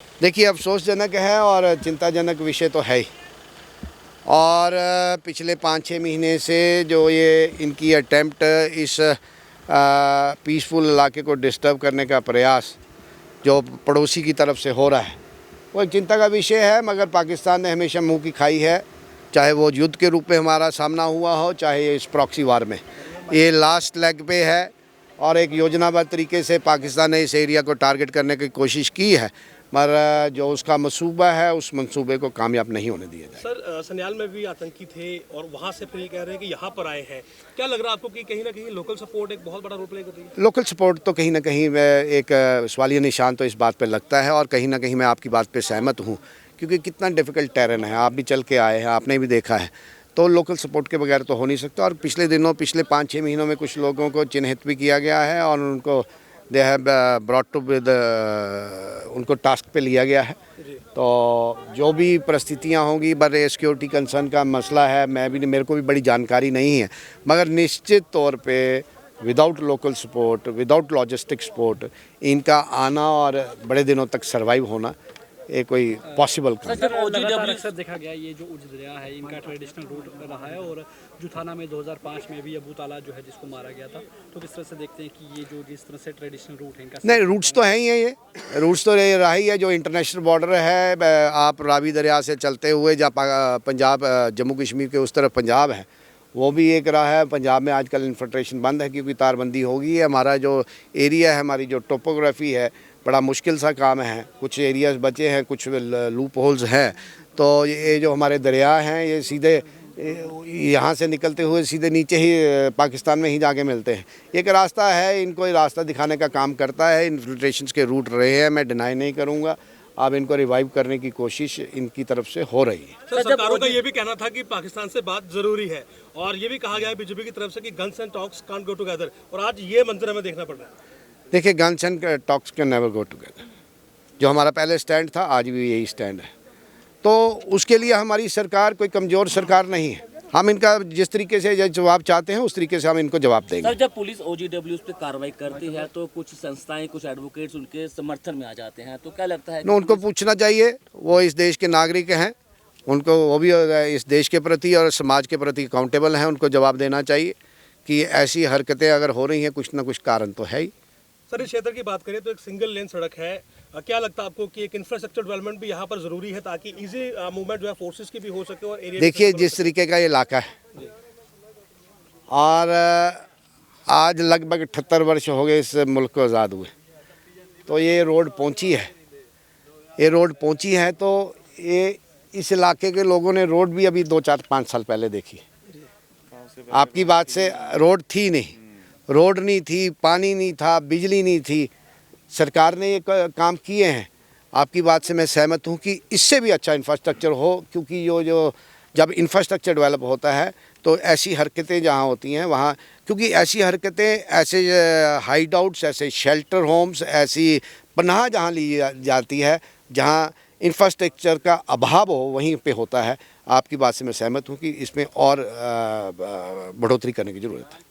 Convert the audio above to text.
देखिए, अफसोसजनक है और चिंताजनक विषय तो है ही। और पिछले 5-6 महीने से जो ये इनकी अटेम्प्ट इस पीसफुल इलाके को डिस्टर्ब करने का प्रयास जो पड़ोसी की तरफ से हो रहा है, वो एक चिंता का विषय है। मगर पाकिस्तान ने हमेशा मुंह की खाई है, चाहे वो युद्ध के रूप में हमारा सामना हुआ हो, चाहे इस प्रॉक्सी वार में। ये लास्ट लेग पे है और एक योजनाबद्ध तरीके से पाकिस्तान ने इस एरिया को टारगेट करने की कोशिश की है, मगर जो उसका मंसूबा है उस मंसूबे को कामयाब नहीं होने दिया जाए। सर, सन्याल में भी आतंकी थे और वहाँ से फिर ये कह रहे हैं कि यहाँ पर आए हैं। क्या लग रहा है आपको कि कहीं ना कहीं लोकल सपोर्ट एक बहुत बड़ा रोल प्ले कर रही है? लोकल सपोर्ट तो कहीं ना कहीं एक सवालिया निशान तो इस बात पे लगता है, और कहीं ना कहीं मैं आपकी बात पे सहमत हूँ, क्योंकि कितना डिफ़िकल्ट टेरेन है। आप भी चल के आए हैं, आपने भी देखा है, तो लोकल सपोर्ट के बगैर तो हो नहीं सकता। और पिछले 5-6 महीनों में कुछ लोगों को चिन्हित भी किया गया है और उनको they have brought to with उनको टास्क पे लिया गया है। तो जो भी परिस्थितियाँ होंगी, बट सिक्योरिटी कंसर्न का मसला है, मेरे को भी बड़ी जानकारी नहीं है, मगर निश्चित तौर पे without local support, without logistic support, इनका आना और बड़े दिनों तक सर्वाइव होना ये कोई पॉसिबल काम। जब OGW अक्सर देखा गया, ये जो उज दरिया है इनका ट्रेडिशनल रूट रहा है, और जुथाना में 2005 में भी अबू ताला जो है जिसको मारा गया था, तो किस तरह से देखते हैं कि ये जो जिस तरह से ट्रेडिशनल रूट है इनका? नहीं, रूट्स तो हैं ही है, ये रूट्स तो रहा ही है। जो इंटरनेशनल बॉर्डर है, आप रावी दरिया से चलते हुए जहाँ पंजाब, जम्मू कश्मीर के उस तरफ पंजाब है, वो भी एक राह है। पंजाब में आजकल इन्फिल्ट्रेशन बंद है क्योंकि तारबंदी हो गई है। हमारा जो एरिया है, हमारी जो टोपोग्राफी है, बड़ा मुश्किल सा काम है। कुछ एरियाज बचे हैं, कुछ लूप होल्स हैं। तो ये जो हमारे दरिया हैं, ये सीधे यहाँ से निकलते हुए सीधे नीचे ही पाकिस्तान में ही जाके मिलते हैं। एक रास्ता है, इनको ये रास्ता दिखाने का काम करता है। इन्फिल्ट्रेशंस के रूट रहे हैं, मैं डिनाई नहीं करूँगा। अब इनको रिवाइव करने की कोशिश इनकी तरफ से हो रही है। सर, सरकारों का ये भी कहना था कि पाकिस्तान से बात जरूरी है, और ये भी कहा गया है बीजेपी की तरफ से कि guns and talks can't go together, और आज ये मंजर हमें देखना पड़ रहा है। देखिए, guns and talks can never go together. जो हमारा पहले स्टैंड था, आज भी यही स्टैंड है। तो उसके लिए हमारी सरकार कोई कमज़ोर सरकार नहीं है। हम इनका जिस तरीके से जवाब चाहते हैं उस तरीके से हम इनको जवाब देंगे। सर, जब पुलिस OGW पे कार्रवाई करती है तो कुछ संस्थाएं, कुछ एडवोकेट्स उनके समर्थन में आ जाते हैं, तो क्या लगता है? उनको पूछना चाहिए, वो इस देश के नागरिक हैं, उनको वो भी इस देश के प्रति और समाज के प्रति अकाउंटेबल हैं। उनको जवाब देना चाहिए कि ऐसी हरकतें अगर हो रही हैं, कुछ ना कुछ कारण तो है ही। सर, इस क्षेत्र की बात करें तो एक सिंगल लेन सड़क है। क्या लगता है आपको कि एक इंफ्रास्ट्रक्चर डेवलपमेंट भी यहाँ पर जरूरी है, ताकि इजी मूवमेंट जो है फोर्सेस की भी हो सके और एरिया? देखिए, जिस तरीके का ये इलाका है, और आज लगभग 78 वर्ष हो गए इस मुल्क को आज़ाद हुए, तो ये रोड पहुंची है। ये रोड पहुंची है तो ये इस इलाके के लोगों ने रोड भी अभी 2-4-5 साल पहले देखी। आपकी बात से रोड थी नहीं, रोड नहीं थी, पानी नहीं था, बिजली नहीं थी। सरकार ने ये काम किए हैं। आपकी बात से मैं सहमत हूँ कि इससे भी अच्छा इंफ्रास्ट्रक्चर हो, क्योंकि जो जब इंफ्रास्ट्रक्चर डेवलप होता है तो ऐसी हरकतें जहाँ होती हैं वहाँ, क्योंकि ऐसी हरकतें, ऐसे हाइड आउट्स, ऐसे शेल्टर होम्स, ऐसी पनाह जहाँ ली जाती है, जहाँ इंफ्रास्ट्रक्चर का अभाव हो, वहीं पे होता है। आपकी बात से मैं सहमत हूँ कि इसमें और बढ़ोतरी करने की ज़रूरत है।